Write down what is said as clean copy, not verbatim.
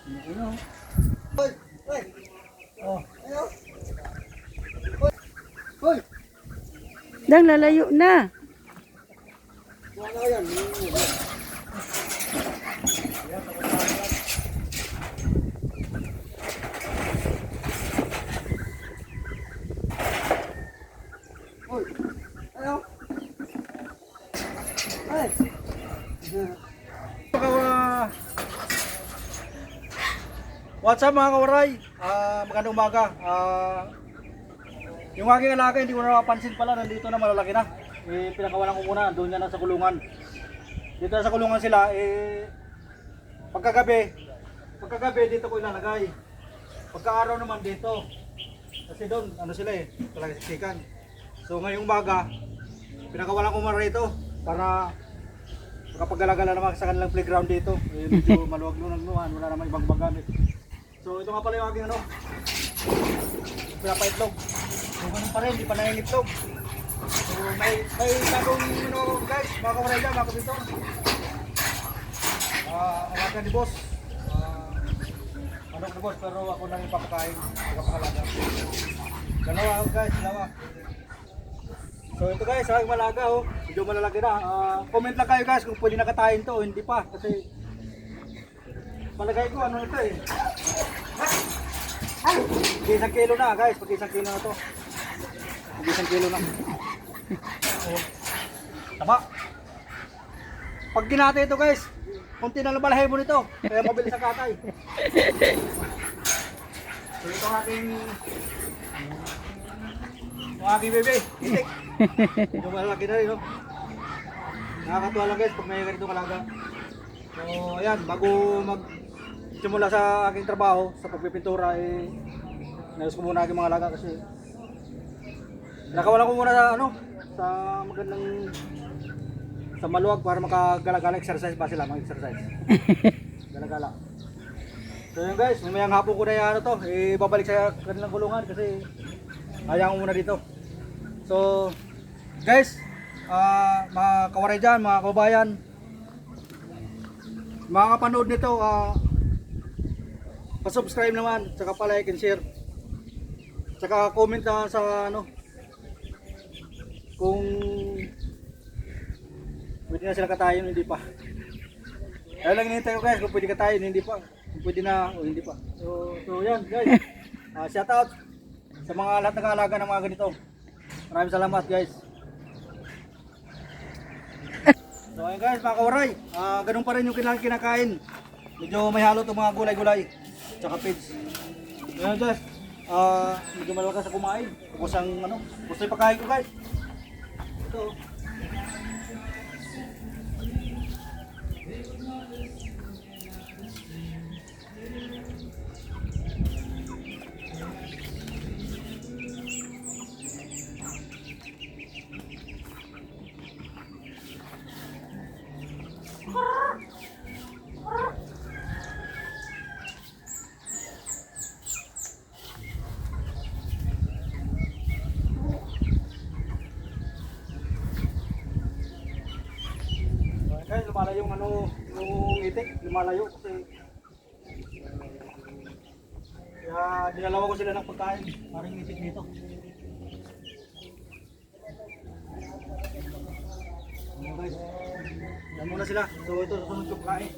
Ano? Hoy! Hoy! Oh, ayo. Hoy! Hoy! Dang, lalayo na. Wala yan. Hoy! Ayo. Ay! What's up mga kawaray? Magandang umaga. Yung aking alaga hindi ko na napansin pala, nandito na, malalaki na. Pinakawalan ko muna, doon yan sa kulungan. Dito na sa kulungan sila, pagkagabi dito ko ilalagay. Pagka-araw naman dito. Kasi doon, ano sila talaga siksikan. So ngayong umaga, pinakawalan ko muna rito para makapag-galagala naman sa kanilang playground dito. Medyo maluwag-luwag, wala naman ibang gamit. So ito nga pala yung aking pinapaitlog. So ganun pa rin, hindi pa nangingitlog. So may bagong guys, mga kawaray dyan, mga kabito. Alaga ni boss. Ano ni boss, pero ako nang ipapakain, ipapakalaga. Dalawa guys, dalawa. So ito guys, aking malaga medyo malalaki na. Comment lang kayo guys kung pwede nakatayin to o hindi pa. Kasi palagay ko ano ito Pag-isang kilo na guys, pag-isang kilo na to. Pag-isang kilo na. Tama. Pag ginatay ito guys, kunti na lang balahay mo nito. Kaya mabilis ang katay. So ito ang aking bebe, itik. Yung malaki na rin Nakakatuwa lang guys pag may ganito kalaga. So ayan, bago magsimula sa aking trabaho sa pagpipintura, nayos ko muna aking mga alaga kasi nakawalan ko muna sa magandang sa maluwag para makagala-gala, exercise pa sila, mag-exercise. Gala-gala. So yun guys, mamayang hapon ko na yung babalik sa kanilang kulungan kasi hayaan ko muna dito. So guys, mga kawaray dyan, mga kabayan, mga kapanood nito, pa-subscribe naman, tsaka pa-like and share, tsaka comment na sa kung pwede na sila katayin o hindi pa. Kaya lang hinihintay ko guys kung pwede katayin, hindi pa, kung pwede na o hindi pa. So yan guys, shout out sa mga lahat ng alaga ng mga ganito. Maraming salamat guys. So ayun guys, mga kawaray, ganun pa rin yung kinakain. Medyo may halo itong mga gulay-gulay tsaka pigs. Ayan guys, medyo malakas sa kumain. Tapos ang gusto yung pagkain ko guys. Ito. Guys, lumalayo yung itik, lumalayo kasi kaya dinalawa ko sila ng pagkain, parang itik dito. Ayan guys, yan muna sila. So ito susunod yung pagkain.